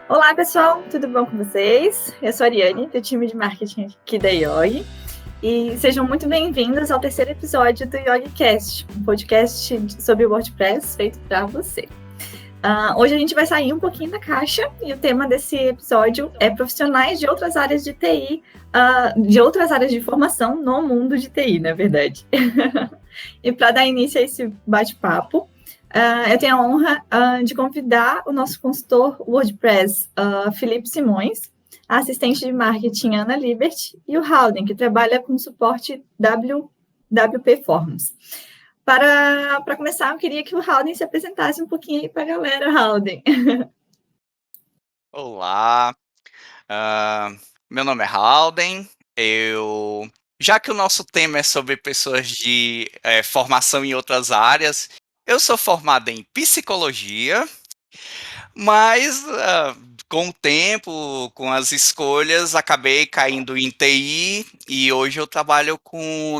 Olá, pessoal, tudo bom com vocês? Eu sou a Ariane, do time de marketing aqui da Yogi, e sejam muito bem-vindos ao terceiro episódio do YogiCast, um podcast sobre WordPress feito para você. Hoje a gente vai sair um pouquinho da caixa e o tema desse episódio é profissionais de outras áreas de TI, de outras áreas de formação no mundo de TI, na verdade. E para dar início a esse bate-papo, eu tenho a honra de convidar o nosso consultor WordPress, Felipe Simões, a assistente de marketing Ana Libert e o Halden, que trabalha com suporte WP Forms. Para começar, eu queria que o Halden se apresentasse um pouquinho aí para a galera, Halden. Olá, meu nome é Halden. Já que o nosso tema é sobre pessoas de formação em outras áreas, eu sou formado em psicologia, mas com o tempo, com as escolhas, acabei caindo em TI e hoje eu trabalho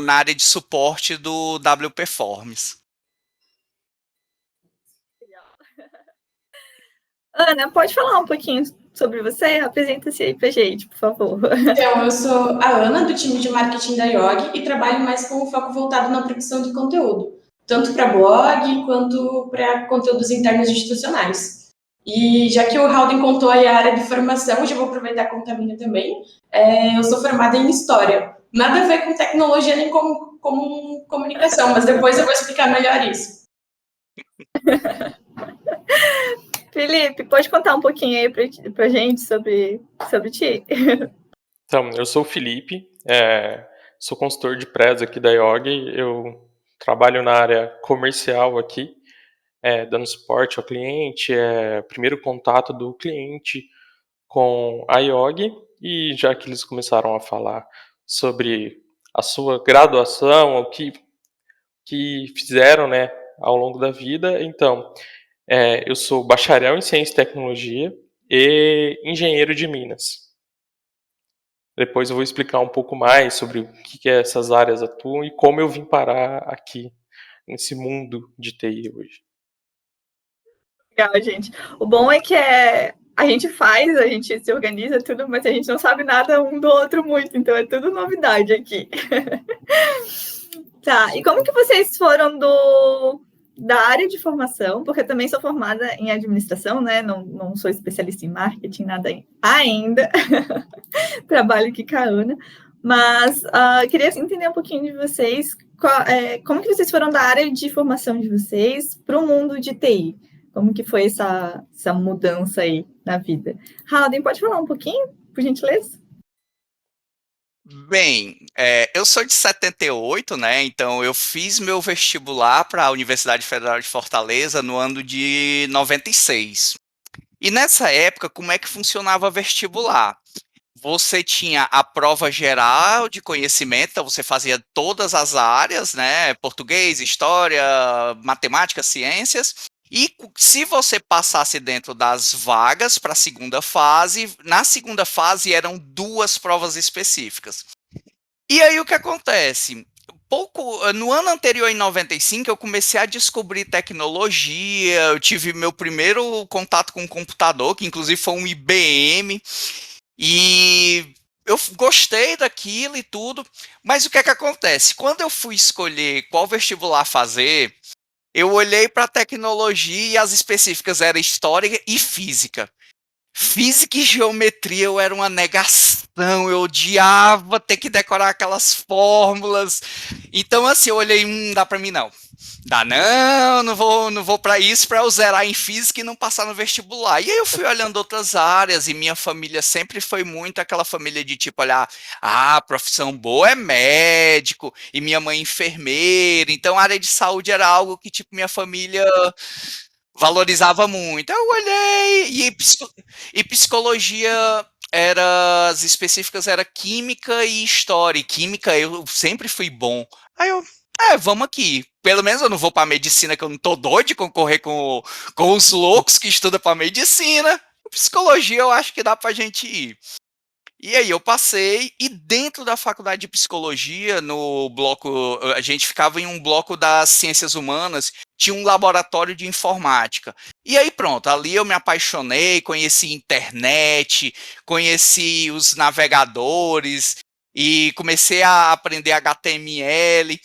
na área de suporte do WP Forms. Ana, pode falar um pouquinho sobre você? Apresenta-se aí pra gente, por favor. Então, eu sou a Ana, do time de marketing da Yogi, e trabalho mais com o foco voltado na produção de conteúdo, tanto para blog quanto para conteúdos internos institucionais. E já que o Halden contou aí a área de formação, eu já vou aproveitar e contar a minha também. Eu sou formada em História. Nada a ver com tecnologia nem com comunicação, mas depois eu vou explicar melhor isso. Felipe, pode contar um pouquinho aí pra gente sobre ti? Então, eu sou o Felipe, sou consultor de press aqui da Yogi, eu trabalho na área comercial aqui, dando suporte ao cliente, primeiro contato do cliente com a Yogi, e já que eles começaram a falar sobre a sua graduação, o que fizeram, né, ao longo da vida, então, eu sou bacharel em Ciência e Tecnologia e engenheiro de Minas. Depois eu vou explicar um pouco mais sobre o que essas áreas atuam e como eu vim parar aqui, nesse mundo de TI hoje. Legal, gente. O bom é que a gente se organiza tudo, mas a gente não sabe nada um do outro muito, então é tudo novidade aqui. Tá, e como que vocês foram da área de formação, porque eu também sou formada em administração, né? Não sou especialista em marketing, nada ainda. Trabalho aqui com a Ana. Mas queria entender um pouquinho de vocês, como que vocês foram da área de formação de vocês para o mundo de TI? Como que foi essa mudança aí na vida? Halden, pode falar um pouquinho, por gentileza? Bem, eu sou de 78, né? Então eu fiz meu vestibular para a Universidade Federal de Fortaleza no ano de 96. E nessa época, como é que funcionava vestibular? Você tinha a prova geral de conhecimento, então você fazia todas as áreas, né? Português, história, matemática, ciências. E se você passasse dentro das vagas para a segunda fase, na segunda fase eram 2 provas específicas. E aí o que acontece? No ano anterior, em 95, eu comecei a descobrir tecnologia, eu tive meu primeiro contato com um computador, que inclusive foi um IBM, e eu gostei daquilo e tudo, mas o que é que acontece? Quando eu fui escolher qual vestibular fazer, eu olhei para a tecnologia e as específicas eram história e física. Física e geometria eu era uma negação, eu odiava ter que decorar aquelas fórmulas. Então, assim, eu olhei, dá para mim não. Dá não vou para isso, para eu zerar em física e não passar no vestibular. E aí eu fui olhando outras áreas e minha família sempre foi muito aquela família de tipo, olhar, profissão boa é médico e minha mãe enfermeira. Então a área de saúde era algo que tipo minha família valorizava muito. Eu olhei e psicologia as específicas era química e história. E química eu sempre fui bom. Aí eu, vamos aqui. Pelo menos eu não vou para medicina, que eu não tô doido de concorrer com os loucos que estudam para medicina. Psicologia eu acho que dá pra gente ir. E aí eu passei, e dentro da faculdade de psicologia, no bloco, a gente ficava em um bloco das ciências humanas, tinha um laboratório de informática. E aí pronto, ali eu me apaixonei, conheci internet, conheci os navegadores e comecei a aprender HTML.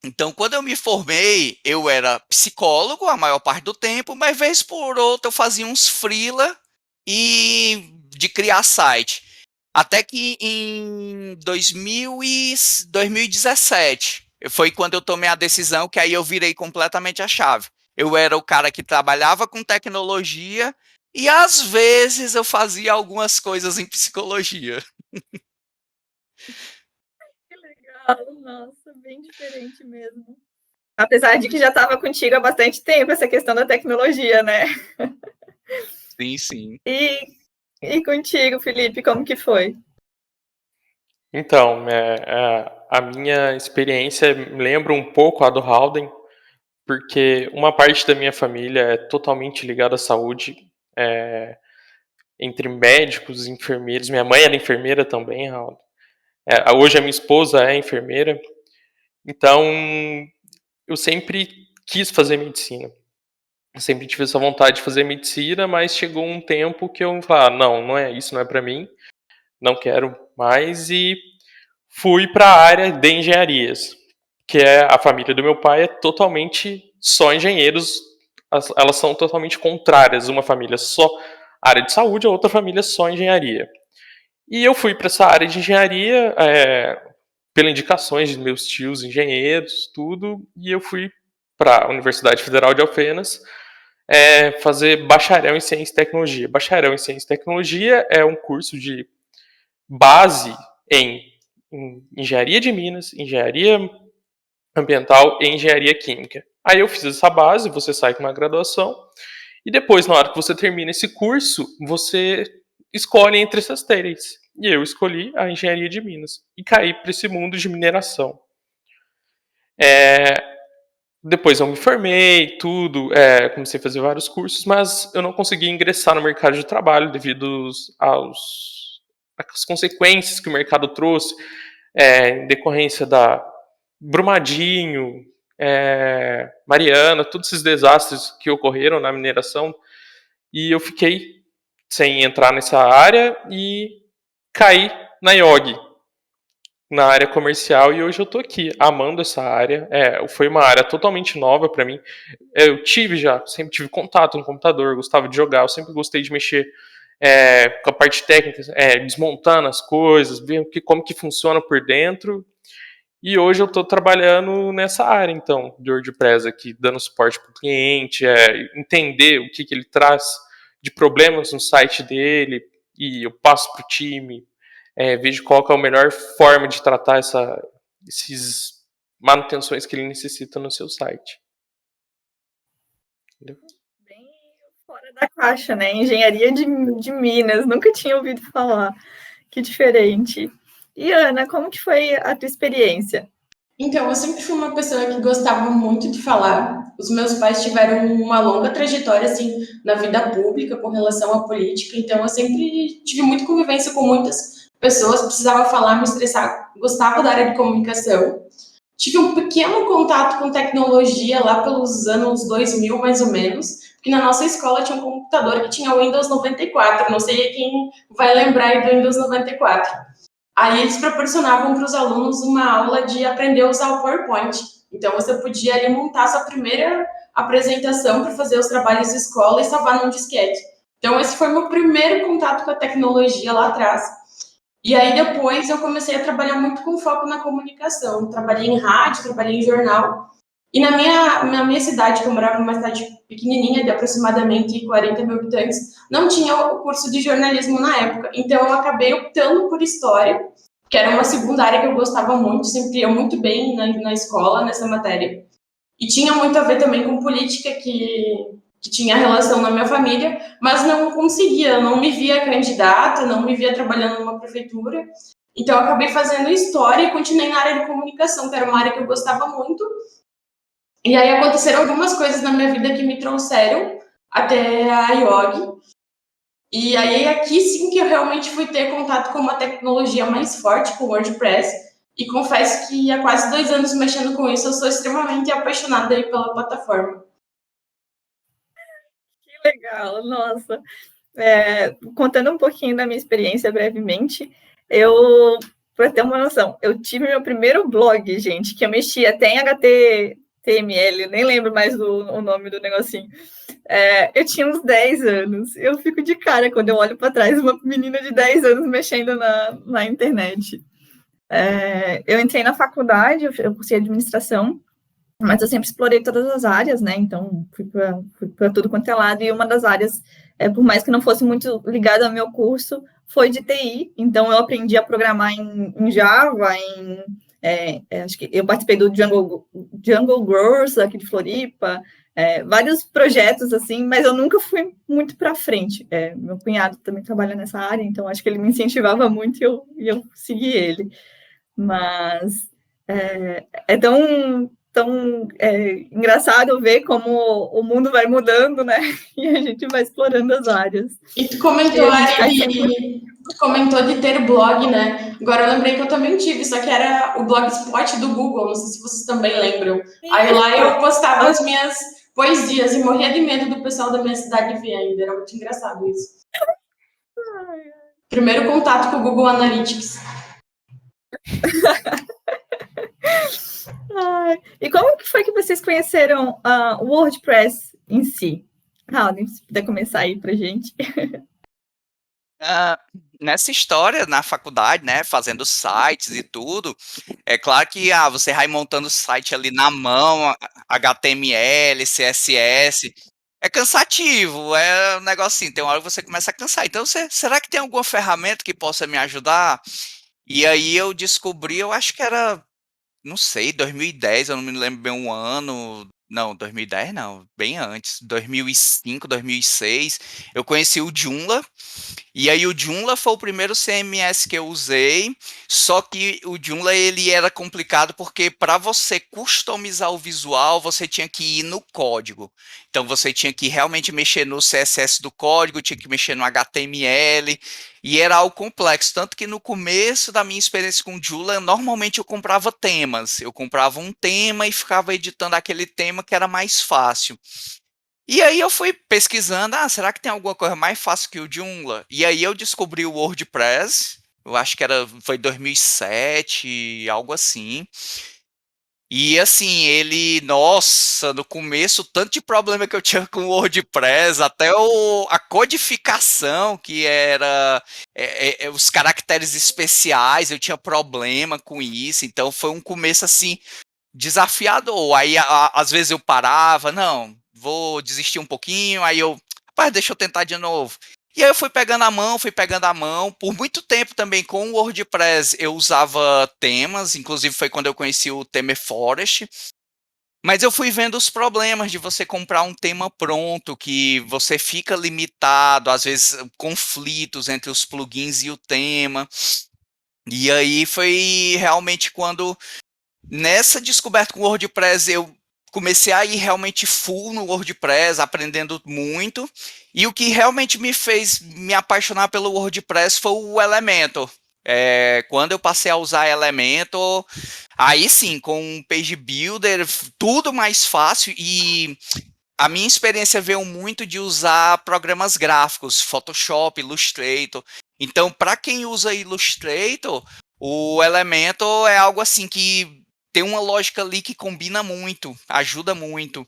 Então, quando eu me formei, eu era psicólogo a maior parte do tempo, mas vez por outra eu fazia uns freela e de criar site. Até que em 2017 foi quando eu tomei a decisão que aí eu virei completamente a chave. Eu era o cara que trabalhava com tecnologia e às vezes eu fazia algumas coisas em psicologia. Que legal, nossa, bem diferente mesmo. Apesar de que já estava contigo há bastante tempo essa questão da tecnologia, né? Sim, sim. E contigo, Felipe, como que foi? Então, a minha experiência lembra um pouco a do Howden, porque uma parte da minha família é totalmente ligada à saúde, entre médicos e enfermeiros. Minha mãe era enfermeira também, Howden. Hoje a minha esposa é enfermeira, então eu sempre quis fazer medicina. Eu sempre tive essa vontade de fazer medicina, mas chegou um tempo que eu falei, não é isso, não é para mim, não quero mais, e fui para a área de engenharias, que é a família do meu pai é totalmente só engenheiros, elas são totalmente contrárias, uma família só área de saúde, a outra família só engenharia. E eu fui para essa área de engenharia, pelas indicações de meus tios engenheiros, tudo, e eu fui para a Universidade Federal de Alfenas fazer bacharel em Ciência e Tecnologia. Bacharel em Ciência e Tecnologia é um curso de base em engenharia de minas, engenharia ambiental e engenharia química. Aí eu fiz essa base, você sai com uma graduação, e depois, na hora que você termina esse curso, você escolhe entre essas três. E eu escolhi a engenharia de minas e caí para esse mundo de mineração. Depois eu me formei, tudo, comecei a fazer vários cursos, mas eu não consegui ingressar no mercado de trabalho devido às consequências que o mercado trouxe, em decorrência da Brumadinho, Mariana, todos esses desastres que ocorreram na mineração, e eu fiquei sem entrar nessa área e caí na IOG, na área comercial, e hoje eu tô aqui, amando essa área. Foi uma área totalmente nova para mim. Eu sempre tive contato no computador, gostava de jogar, eu sempre gostei de mexer com a parte técnica, desmontando as coisas, vendo como que funciona por dentro. E hoje eu estou trabalhando nessa área, então, de WordPress aqui, dando suporte para o cliente, entender o que ele traz de problemas no site dele, e eu passo para o time, vejo qual que é a melhor forma de tratar esses manutenções que ele necessita no seu site. Entendeu? Bem fora da caixa, né? Engenharia de Minas, nunca tinha ouvido falar. Que diferente. E Ana, como que foi a tua experiência? Então, eu sempre fui uma pessoa que gostava muito de falar. Os meus pais tiveram uma longa trajetória, assim, na vida pública com relação à política. Então, eu sempre tive muita convivência com muitas pessoas, precisava falar, me estressar. Gostava da área de comunicação. Tive um pequeno contato com tecnologia lá pelos anos 2000, mais ou menos, porque na nossa escola tinha um computador que tinha o Windows 94. Não sei quem vai lembrar aí do Windows 94. Aí eles proporcionavam para os alunos uma aula de aprender a usar o PowerPoint. Então você podia ali montar sua primeira apresentação para fazer os trabalhos de escola e salvar num disquete. Então esse foi meu primeiro contato com a tecnologia lá atrás. E aí depois eu comecei a trabalhar muito com foco na comunicação. Trabalhei em rádio, trabalhei em jornal. E na minha cidade, que eu morava numa cidade pequenininha, de aproximadamente 40 mil habitantes, não tinha o curso de jornalismo na época. Então, eu acabei optando por história, que era uma segunda área que eu gostava muito, sempre ia muito bem na escola, nessa matéria. E tinha muito a ver também com política, que tinha relação na minha família, mas não conseguia, não me via candidata, não me via trabalhando numa prefeitura. Então, eu acabei fazendo história e continuei na área de comunicação, que era uma área que eu gostava muito. E aí aconteceram algumas coisas na minha vida que me trouxeram até a IOG. E aí aqui sim que eu realmente fui ter contato com uma tecnologia mais forte, com o WordPress, e confesso que há quase 2 anos mexendo com isso, eu sou extremamente apaixonada aí pela plataforma. Que legal, nossa. Contando um pouquinho da minha experiência brevemente, para ter uma noção, eu tive meu primeiro blog, gente, que eu mexi até em HTML, nem lembro mais o nome do negocinho. Eu tinha uns 10 anos. Eu fico de cara quando eu olho para trás, uma menina de 10 anos mexendo na internet. Eu entrei na faculdade, eu cursei administração, mas eu sempre explorei todas as áreas, né? Então, fui para tudo quanto é lado, e uma das áreas, por mais que não fosse muito ligada ao meu curso, foi de TI. Então, eu aprendi a programar em Java, acho que eu participei do Jungle Growers, aqui de Floripa, vários projetos, assim, mas eu nunca fui muito para frente. Meu cunhado também trabalha nessa área, então acho que ele me incentivava muito e eu segui ele. Mas é tão engraçado ver como o mundo vai mudando, né? E a gente vai explorando as áreas. E tu comentou, Ari, tu comentou de ter blog, né? Agora eu lembrei que eu também tive, só que era o Blogspot do Google, não sei se vocês também lembram. Aí lá eu postava as minhas poesias e morria de medo do pessoal da minha cidade ver ainda, era muito engraçado isso. Primeiro contato com o Google Analytics. E como que foi que vocês conheceram o WordPress em si? Raul, se puder começar aí pra gente. Nessa história, na faculdade, né, fazendo sites e tudo, é claro que você vai montando o site ali na mão, HTML, CSS, é cansativo, é um negócio assim, tem uma hora que você começa a cansar. Então, será que tem alguma ferramenta que possa me ajudar? E aí eu descobri, eu acho que era, não sei, 2010, eu não me lembro bem um ano. Não, 2010 não, bem antes, 2005, 2006, eu conheci o Joomla. E aí o Joomla foi o primeiro CMS que eu usei, só que o Joomla ele era complicado porque para você customizar o visual, você tinha que ir no código. Então você tinha que realmente mexer no CSS do código, tinha que mexer no HTML, e era algo complexo. Tanto que no começo da minha experiência com o Joomla, normalmente eu comprava temas. Eu comprava um tema e ficava editando aquele tema que era mais fácil. E aí eu fui pesquisando, será que tem alguma coisa mais fácil que o Joomla? E aí eu descobri o WordPress, eu acho que foi 2007, algo assim. E assim, nossa, no começo, o tanto de problema que eu tinha com o WordPress, até a codificação, que era os caracteres especiais, eu tinha problema com isso, então foi um começo assim, desafiador. Aí, às vezes eu parava, não, vou desistir um pouquinho, aí rapaz, deixa eu tentar de novo. E aí eu fui pegando a mão, fui pegando a mão. Por muito tempo também com o WordPress eu usava temas, inclusive foi quando eu conheci o Themeforest. Mas eu fui vendo os problemas de você comprar um tema pronto, que você fica limitado, às vezes conflitos entre os plugins e o tema. E aí foi realmente quando nessa descoberta com o WordPress, eu comecei a ir realmente full no WordPress, aprendendo muito. E o que realmente me fez me apaixonar pelo WordPress foi o Elementor. Quando eu passei a usar Elementor, aí sim, com um Page Builder, tudo mais fácil. E a minha experiência veio muito de usar programas gráficos, Photoshop, Illustrator. Então, para quem usa Illustrator, o Elementor é algo assim que tem uma lógica ali que combina muito, ajuda muito.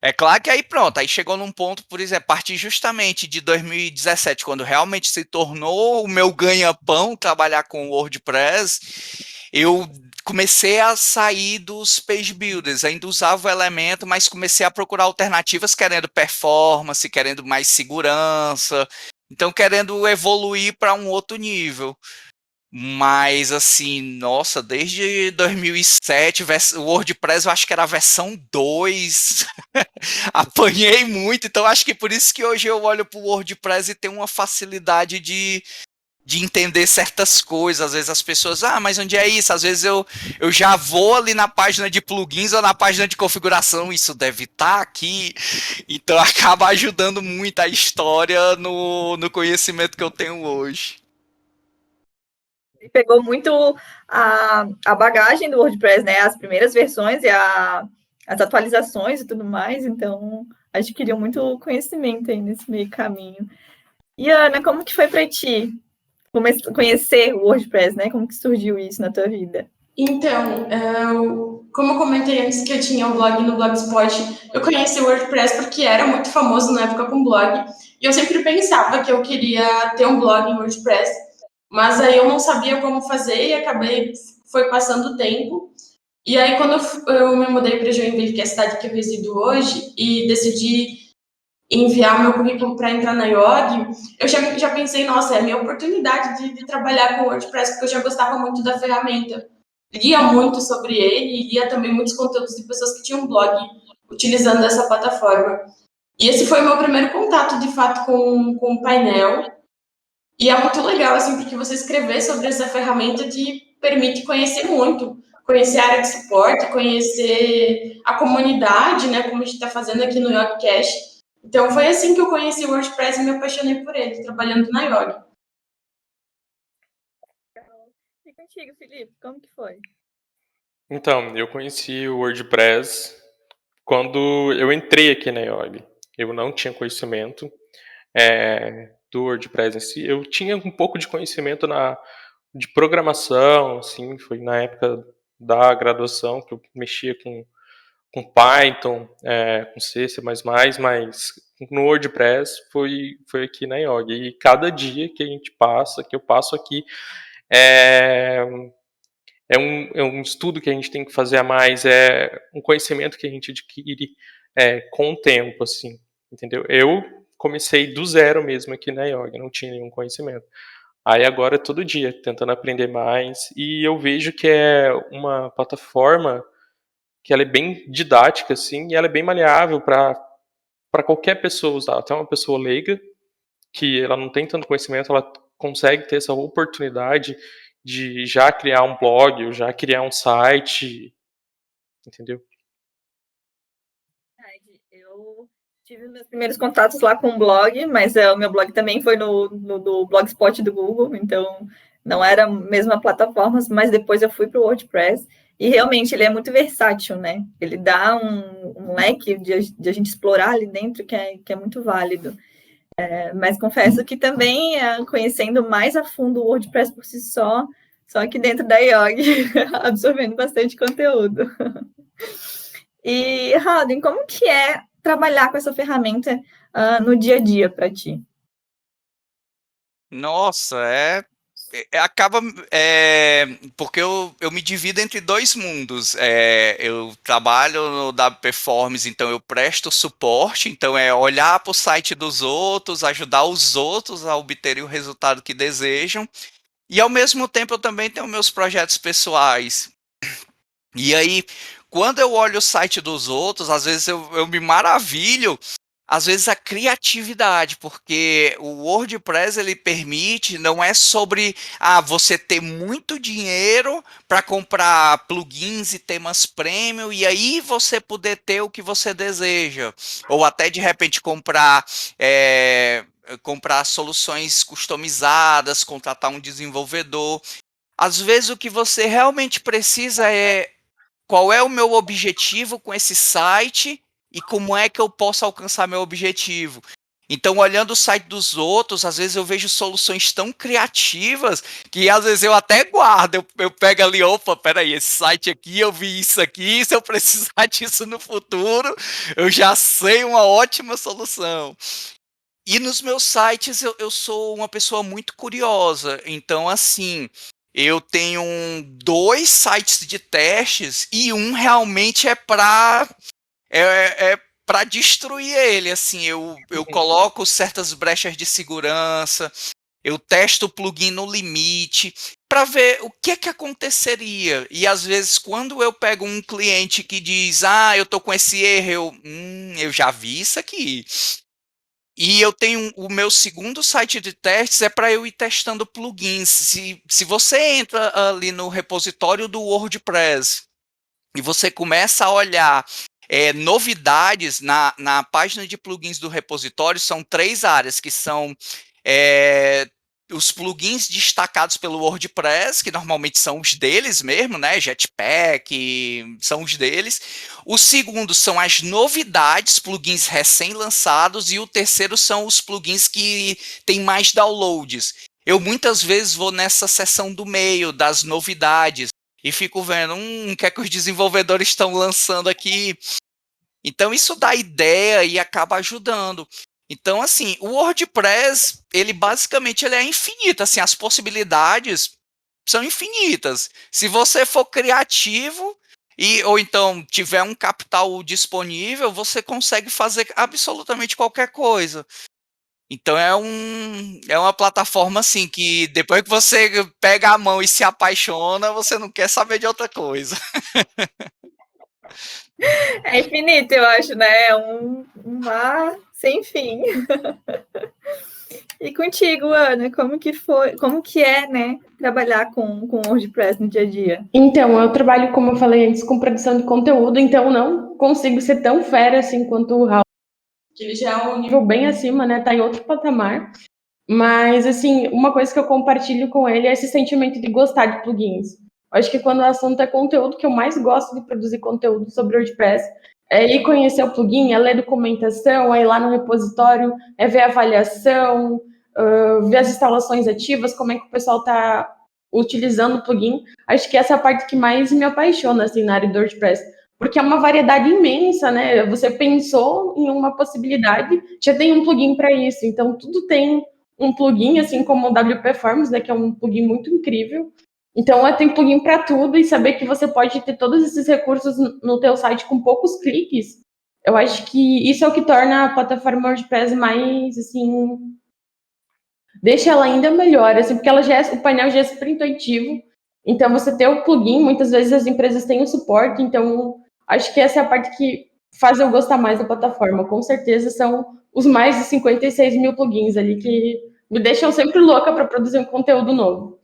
É claro que aí pronto, aí chegou num ponto, por exemplo, a partir justamente de 2017, quando realmente se tornou o meu ganha-pão trabalhar com WordPress, eu comecei a sair dos page builders, ainda usava o elemento, mas comecei a procurar alternativas querendo performance, querendo mais segurança, então querendo evoluir para um outro nível. Mas assim, nossa, desde 2007, o WordPress eu acho que era a versão 2, apanhei muito, então acho que por isso que hoje eu olho para o WordPress e tenho uma facilidade de de entender certas coisas. Às vezes as pessoas, mas onde é isso? Às vezes eu já vou ali na página de plugins ou na página de configuração, isso deve estar aqui. Então acaba ajudando muito a história no conhecimento que eu tenho hoje. E pegou muito a bagagem do WordPress, né? As primeiras versões e as atualizações e tudo mais, então adquiriu muito conhecimento aí nesse meio caminho. E Ana, como que foi para ti conhecer o WordPress, né? Como que surgiu isso na tua vida? Então, como eu comentei antes que eu tinha um blog no Blogspot, eu conheci o WordPress porque era muito famoso na época com blog, e eu sempre pensava que eu queria ter um blog em WordPress, mas aí eu não sabia como fazer e foi passando o tempo. E aí, quando eu me mudei para Joinville, que é a cidade que eu resido hoje, e decidi enviar meu currículo para entrar na IOG, eu já pensei, nossa, é a minha oportunidade de trabalhar com WordPress, porque eu já gostava muito da ferramenta. Lia muito sobre ele e lia também muitos conteúdos de pessoas que tinham blog utilizando essa plataforma. E esse foi o meu primeiro contato, de fato, com o painel. E é muito legal, assim, porque você escrever sobre essa ferramenta te permite conhecer muito. Conhecer a área de suporte, conhecer a comunidade, né, como a gente está fazendo aqui no YogCast. Então, foi assim que eu conheci o WordPress e me apaixonei por ele, trabalhando na Yog. E contigo, Felipe, como que foi? Então, eu conheci o WordPress quando eu entrei aqui na Yog. Eu não tinha conhecimento do WordPress em si. Eu tinha um pouco de conhecimento de programação, assim, foi na época da graduação que eu mexia com Python, com C, C++, mas no WordPress foi aqui na Yog. E cada dia que que eu passo aqui, é um estudo que a gente tem que fazer a mais, é um conhecimento que a gente adquire com o tempo, assim, entendeu? Eu comecei do zero mesmo aqui na Yoga, não tinha nenhum conhecimento. Aí agora, todo dia, tentando aprender mais, e eu vejo que é uma plataforma que ela é bem didática, assim, e ela é bem maleável para qualquer pessoa usar, até uma pessoa leiga, que ela não tem tanto conhecimento, ela consegue ter essa oportunidade de já criar um blog, ou já criar um site, entendeu? Eu tive meus primeiros contatos lá com o blog, mas o meu blog também foi no Blogspot do Google, então não era a mesma plataforma, mas depois eu fui para o WordPress e realmente ele é muito versátil, né? Ele dá um leque de a gente explorar ali dentro que é muito válido. Mas confesso que também, conhecendo mais a fundo o WordPress por si só aqui dentro da IOG, absorvendo bastante conteúdo. E, Rodin, como que é trabalhar com essa ferramenta no dia a dia para ti? Nossa, acaba, porque eu me divido entre dois mundos. Eu trabalho no W Performance, então eu presto suporte, então é olhar para o site dos outros, ajudar os outros a obterem o resultado que desejam, e ao mesmo tempo eu também tenho meus projetos pessoais. E aí, quando eu olho o site dos outros, às vezes eu me maravilho, às vezes a criatividade, porque o WordPress ele permite, não é sobre você ter muito dinheiro para comprar plugins e temas premium e aí você poder ter o que você deseja, ou até de repente comprar soluções customizadas, contratar um desenvolvedor. Às vezes o que você realmente precisa é qual é o meu objetivo com esse site e como é que eu posso alcançar meu objetivo. Então, olhando o site dos outros, às vezes eu vejo soluções tão criativas que às vezes eu até guardo. Eu pego ali, opa, peraí, esse site aqui, eu vi isso aqui, se eu precisar disso no futuro, eu já sei uma ótima solução. E nos meus sites eu sou uma pessoa muito curiosa. Então, assim, eu tenho dois sites de testes e um realmente é para destruir ele. Assim, eu coloco certas brechas de segurança, eu testo o plugin no limite para ver o que é que aconteceria. E às vezes, quando eu pego um cliente que diz, eu tô com esse erro, eu já vi isso aqui. E eu tenho o meu segundo site de testes é para eu ir testando plugins. Se você entra ali no repositório do WordPress e você começa a olhar novidades na página de plugins do repositório, são 3 áreas, que são os plugins destacados pelo WordPress, que normalmente são os deles mesmo, né? Jetpack, são os deles. O segundo são as novidades, plugins recém-lançados. E o terceiro são os plugins que têm mais downloads. Eu muitas vezes vou nessa seção do meio, das novidades, e fico vendo o que é que os desenvolvedores estão lançando aqui. Então isso dá ideia e acaba ajudando. Então, assim, o WordPress, ele basicamente ele é infinito, assim, as possibilidades são infinitas. Se você for criativo ou então tiver um capital disponível, você consegue fazer absolutamente qualquer coisa. Então é uma plataforma assim que depois que você pega a mão e se apaixona, você não quer saber de outra coisa. É infinito, eu acho, né? É um mar sem fim. E contigo, Ana, como que é, né, trabalhar com WordPress no dia a dia? Então, eu trabalho, como eu falei antes, com produção de conteúdo, então não consigo ser tão fera assim quanto o Raul, que ele já é um nível bem acima, né? Tá em outro patamar. Mas, assim, uma coisa que eu compartilho com ele é esse sentimento de gostar de plugins. Eu acho que quando o assunto é conteúdo, que eu mais gosto de produzir conteúdo sobre WordPress é ir conhecer o plugin, é ler documentação, é ir lá no repositório, é ver a avaliação, ver as instalações ativas, como é que o pessoal está utilizando o plugin. Acho que essa é a parte que mais me apaixona, assim, na área do WordPress. Porque é uma variedade imensa, né? Você pensou em uma possibilidade, já tem um plugin para isso. Então, tudo tem um plugin, assim como o WP Forms, né, que é um plugin muito incrível. Então, tem plugin para tudo, e saber que você pode ter todos esses recursos no teu site com poucos cliques, eu acho que isso é o que torna a plataforma WordPress mais, assim, deixa ela ainda melhor, assim, porque o painel já é super intuitivo. Então, você ter o plugin, muitas vezes as empresas têm o suporte, então acho que essa é a parte que faz eu gostar mais da plataforma. Com certeza são os mais de 56 mil plugins ali que me deixam sempre louca para produzir um conteúdo novo.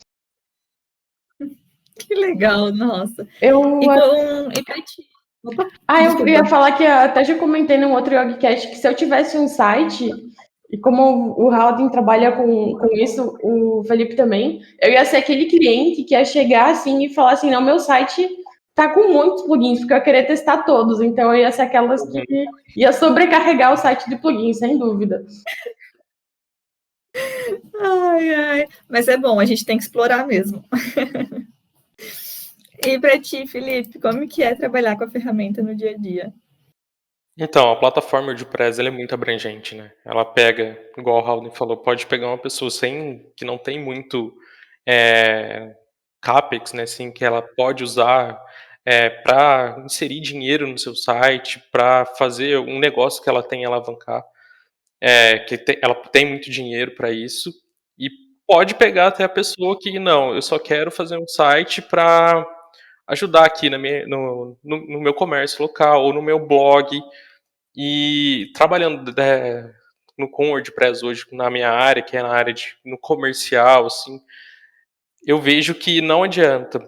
Que legal, nossa. Eu, E pra ti? Opa, eu ia falar que até já comentei num outro YogiCast que se eu tivesse um site, e como o Haldin trabalha com isso, o Felipe também, eu ia ser aquele cliente que ia chegar assim e falar assim, não, meu site tá com muitos plugins, porque eu ia querer testar todos, então eu ia ser aquelas que ia sobrecarregar o site de plugins, sem dúvida. Ai, ai. Mas é bom, a gente tem que explorar mesmo. E para ti, Felipe, como que é trabalhar com a ferramenta no dia a dia? Então, a plataforma WordPress ela é muito abrangente, né? Ela pega, igual o Raul falou, pode pegar uma pessoa que não tem muito CAPEX, né? Assim, que ela pode usar para inserir dinheiro no seu site, para fazer um negócio que ela tem alavancar, ela tem muito dinheiro para isso, e pode pegar até a pessoa que não, eu só quero fazer um site para ajudar aqui no meu comércio local ou no meu blog. E trabalhando com WordPress hoje na minha área, que é na área no comercial, assim, eu vejo que não adianta.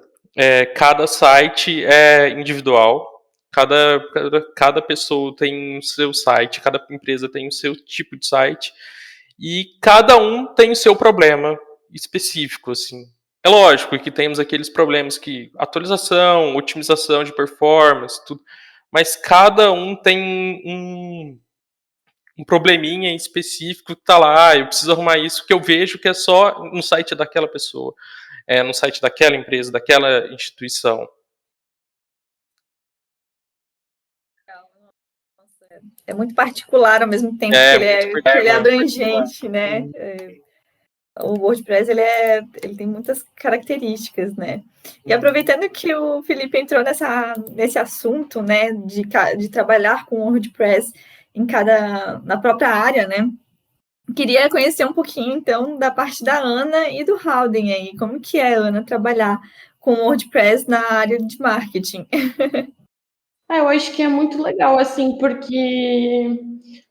Cada site é individual, cada pessoa tem o seu site, cada empresa tem o seu tipo de site, e cada um tem o seu problema específico, assim. É lógico que temos aqueles problemas que atualização, otimização de performance, tudo, mas cada um tem um probleminha em específico que tá lá, eu preciso arrumar isso, que eu vejo que é só no site daquela pessoa, no site daquela empresa, daquela instituição. É muito particular ao mesmo tempo que ele é abrangente, né? O WordPress ele tem muitas características, né? E aproveitando que o Felipe entrou nesse assunto, né, de trabalhar com o WordPress na própria área, né? Queria conhecer um pouquinho, então, da parte da Ana e do Haldin aí. Como que é, Ana, trabalhar com o WordPress na área de marketing? Eu acho que é muito legal, assim, porque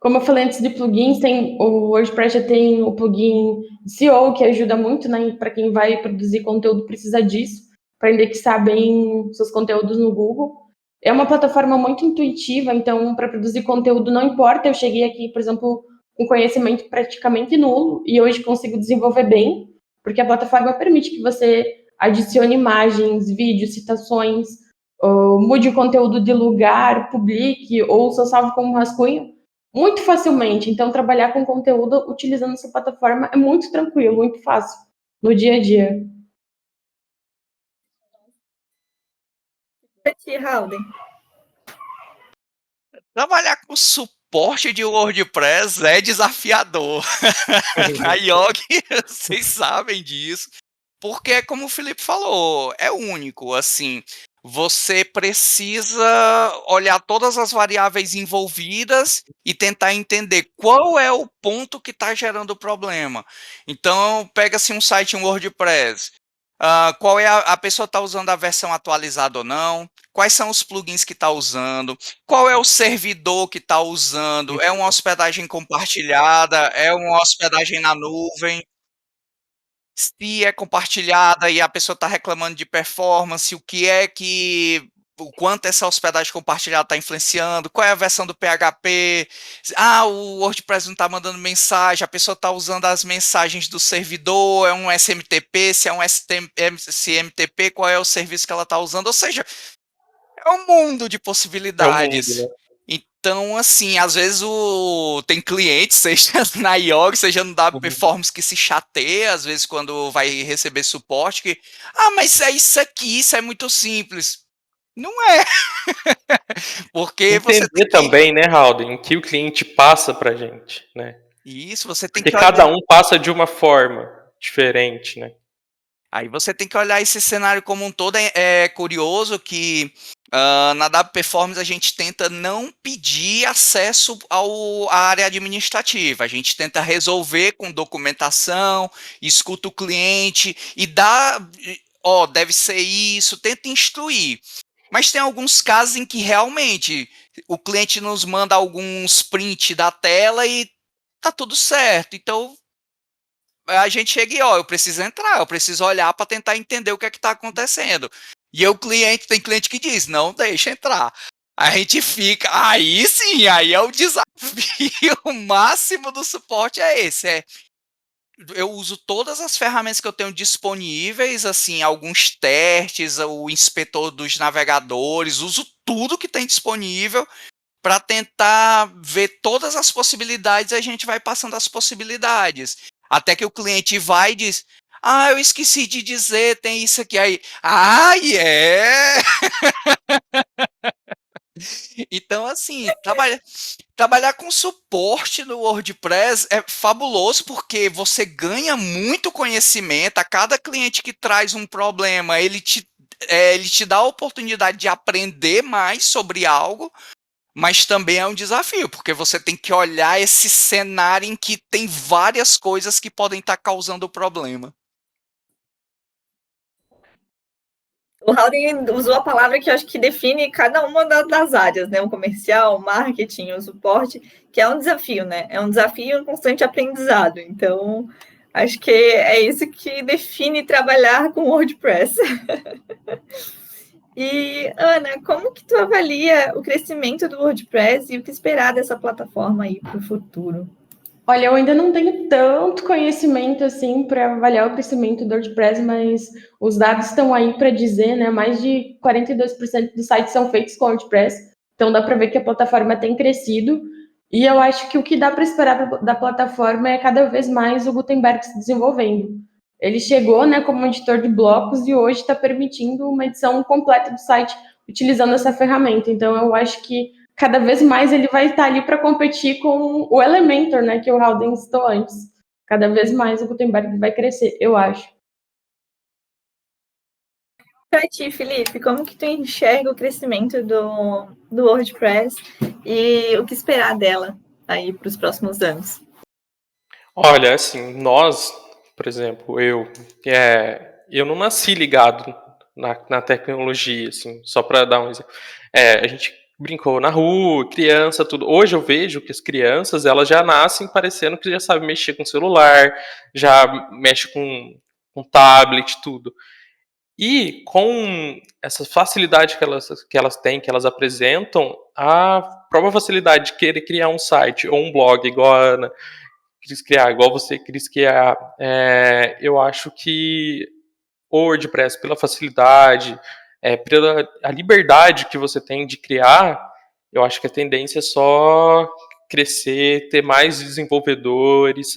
Como eu falei antes de plugins, o WordPress já tem o plugin SEO, que ajuda muito, né, para quem vai produzir conteúdo, precisa disso, para indexar bem seus conteúdos no Google. É uma plataforma muito intuitiva, então, para produzir conteúdo não importa. Eu cheguei aqui, por exemplo, com conhecimento praticamente nulo, e hoje consigo desenvolver bem, porque a plataforma permite que você adicione imagens, vídeos, citações, mude o conteúdo de lugar, publique, ou só salve como rascunho muito facilmente. Então, trabalhar com conteúdo utilizando essa plataforma é muito tranquilo, muito fácil no dia a dia. Pra ti, Haldem. Trabalhar com suporte de WordPress é desafiador. Na Yogi, vocês sabem disso. Porque, como o Felipe falou, é único. Assim, você precisa olhar todas as variáveis envolvidas e tentar entender qual é o ponto que está gerando o problema. Então, pega-se um site em WordPress. Qual é a pessoa está usando a versão atualizada ou não? Quais são os plugins que está usando? Qual é o servidor que está usando? É uma hospedagem compartilhada? É uma hospedagem na nuvem? Se é compartilhada e a pessoa está reclamando de performance, o quanto essa hospedagem compartilhada está influenciando, qual é a versão do PHP, o WordPress não está mandando mensagem, a pessoa está usando as mensagens do servidor, é um SMTP, se é um SMTP, qual é o serviço que ela está usando, ou seja, é um mundo de É um mundo, possibilidades. né? Então, assim, às vezes tem cliente, seja na Yogi, seja no WP Forms, que se chateia, às vezes, quando vai receber suporte, mas é isso aqui, isso é muito simples. Não é. Porque você tem Entender também, né, Haldem, o que o cliente passa pra gente, né? Isso, você tem Porque que cada olhar. um passa de uma forma diferente, né? Aí você tem que olhar esse cenário como um todo. É curioso que na WP Performance a gente tenta não pedir acesso à área administrativa. A gente tenta resolver com documentação, escuta o cliente e dá, deve ser isso, tenta instruir. Mas tem alguns casos em que realmente o cliente nos manda alguns print da tela e tá tudo certo. Então a gente chega e, eu preciso entrar, eu preciso olhar para tentar entender o que é que está acontecendo. E o cliente, tem cliente que diz, não deixa entrar. A gente fica, aí sim, aí é o desafio máximo do suporte é esse, eu uso todas as ferramentas que eu tenho disponíveis, assim, alguns testes, o inspetor dos navegadores, uso tudo que tem disponível para tentar ver todas as possibilidades, e a gente vai passando as possibilidades. Até que o cliente vai e diz, eu esqueci de dizer, tem isso aqui aí. É! Então, assim, trabalhar com suporte no WordPress é fabuloso, porque você ganha muito conhecimento. A cada cliente que traz um problema, ele te dá a oportunidade de aprender mais sobre algo, mas também é um desafio, porque você tem que olhar esse cenário em que tem várias coisas que podem estar causando o problema. O Haldane usou a palavra que eu acho que define cada uma das áreas, né? O comercial, o marketing, o suporte, que é um desafio, né? É um desafio e um constante aprendizado. Então, acho que é isso que define trabalhar com WordPress. E, Ana, como que tu avalia o crescimento do WordPress e o que esperar dessa plataforma aí para o futuro? Olha, eu ainda não tenho tanto conhecimento assim para avaliar o crescimento do WordPress, mas os dados estão aí para dizer, né? Mais de 42% dos sites são feitos com WordPress, então dá para ver que a plataforma tem crescido. E eu acho que o que dá para esperar da plataforma é cada vez mais o Gutenberg se desenvolvendo. Ele chegou, né, como editor de blocos e hoje está permitindo uma edição completa do site utilizando essa ferramenta. Então, eu acho que cada vez mais ele vai estar ali para competir com o Elementor, né, que o Haldane citou antes. Cada vez mais o Gutenberg vai crescer, eu acho. Para ti, Felipe, como que tu enxerga o crescimento do WordPress e o que esperar dela aí para os próximos anos? Olha, assim, nós, por exemplo, eu não nasci ligado na tecnologia, assim, só para dar um exemplo. A gente brincou na rua, criança, tudo. Hoje eu vejo que as crianças, elas já nascem parecendo que já sabem mexer com celular, já mexe com tablet, tudo. E com essa facilidade que elas têm, que elas apresentam, a própria facilidade de querer criar um site ou um blog, igual a Ana quis criar, igual você quis criar, eu acho que o WordPress, pela facilidade, pela a liberdade que você tem de criar, eu acho que a tendência é só crescer, ter mais desenvolvedores,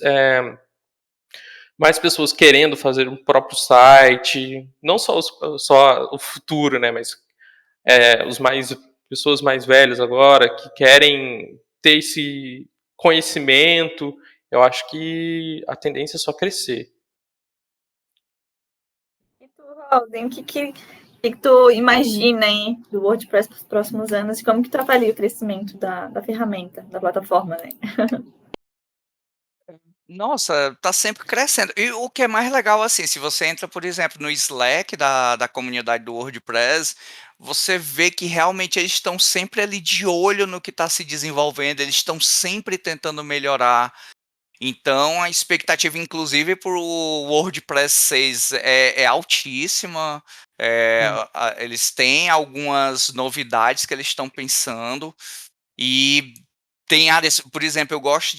mais pessoas querendo fazer um próprio site, não só, só o futuro, né, mas os mais pessoas mais velhas agora que querem ter esse conhecimento. Eu acho que a tendência é só crescer. E tu, Alden, o que tu imagina aí do WordPress para os próximos anos e como que tu avalia o crescimento da ferramenta, da plataforma, né? Nossa, tá sempre crescendo. E o que é mais legal, assim, se você entra, por exemplo, no Slack da comunidade do WordPress, você vê que realmente eles estão sempre ali de olho no que está se desenvolvendo, eles estão sempre tentando melhorar. Então, a expectativa, inclusive, para o WordPress 6 é altíssima. Eles têm algumas novidades que eles estão pensando. E tem áreas, por exemplo, eu gosto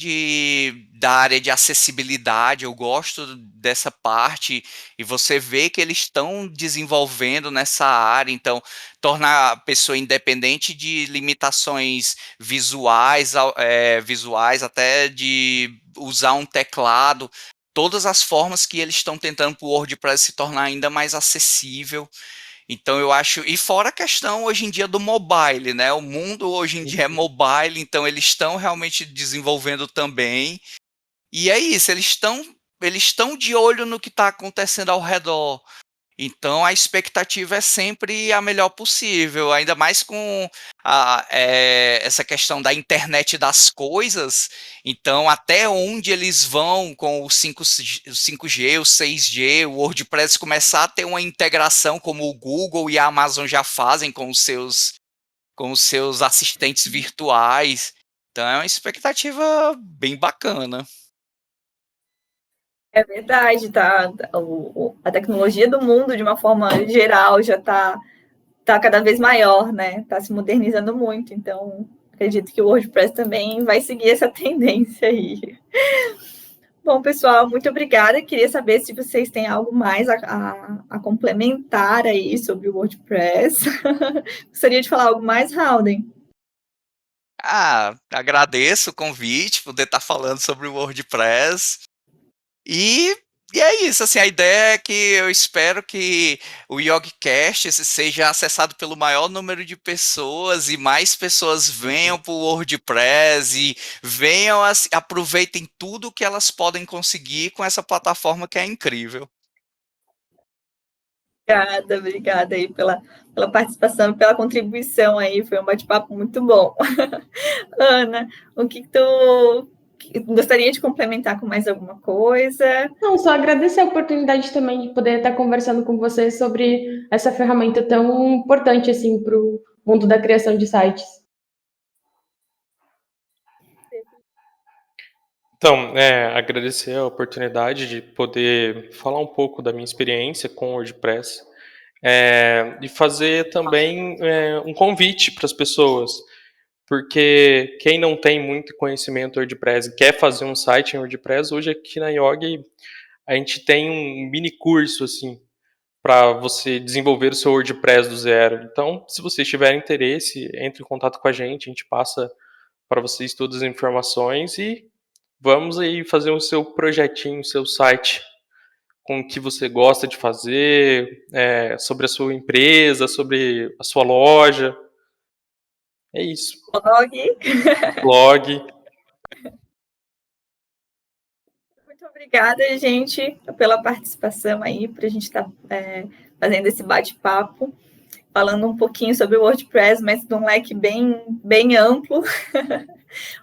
da área de acessibilidade, eu gosto dessa parte, e você vê que eles estão desenvolvendo nessa área, então tornar a pessoa independente de limitações visuais, visuais, até de usar um teclado, todas as formas que eles estão tentando para o WordPress se tornar ainda mais acessível. Então eu acho, e fora a questão hoje em dia do mobile, né? O mundo hoje em dia é mobile, então eles estão realmente desenvolvendo também. E é isso, eles estão de olho no que está acontecendo ao redor. Então a expectativa é sempre a melhor possível, ainda mais com essa questão da internet das coisas. Então, até onde eles vão com o 5G, o 6G, o WordPress começar a ter uma integração como o Google e a Amazon já fazem com os seus assistentes virtuais. Então, é uma expectativa bem bacana. É verdade, tá? A tecnologia do mundo, de uma forma geral, já tá cada vez maior, né? Tá se modernizando muito. Então, acredito que o WordPress também vai seguir essa tendência aí. Bom, pessoal, muito obrigada. Queria saber se vocês têm algo mais a complementar aí sobre o WordPress. Gostaria de falar algo mais, Halden? Agradeço o convite, poder estar falando sobre o WordPress. E, e é isso, assim, a ideia é que eu espero que o YogiCast seja acessado pelo maior número de pessoas e mais pessoas venham para o WordPress e venham, aproveitem tudo que elas podem conseguir com essa plataforma que é incrível. Obrigada aí pela participação, pela contribuição aí. Foi um bate-papo muito bom. Ana, o que tu gostaria de complementar com mais alguma coisa? Não, só agradecer a oportunidade também de poder estar conversando com vocês sobre essa ferramenta tão importante assim para o mundo da criação de sites. Então, agradecer a oportunidade de poder falar um pouco da minha experiência com o WordPress, e fazer também um convite para as pessoas, porque quem não tem muito conhecimento WordPress e quer fazer um site em WordPress, hoje aqui na Yogi a gente tem um mini curso assim para você desenvolver o seu WordPress do zero. Então, se vocês tiverem interesse, entre em contato com a gente passa para vocês todas as informações e vamos aí fazer o seu projetinho, o seu site com o que você gosta de fazer, sobre a sua empresa, sobre a sua loja. É isso. Blog. Muito obrigada, gente, pela participação aí, para a gente estar fazendo esse bate-papo. falando um pouquinho sobre o WordPress, mas de um leque bem, bem amplo.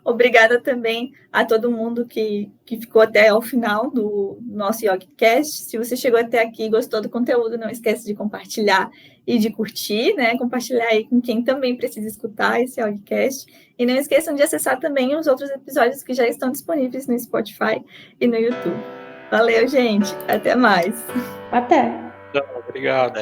Obrigada também a todo mundo que ficou até o final do nosso YogiCast. Se você chegou até aqui e gostou do conteúdo, não esqueça de compartilhar e de curtir, né? Compartilhar aí com quem também precisa escutar esse YogiCast. E não esqueçam de acessar também os outros episódios que já estão disponíveis no Spotify e no YouTube. Valeu, gente. Até mais. Até. Obrigado.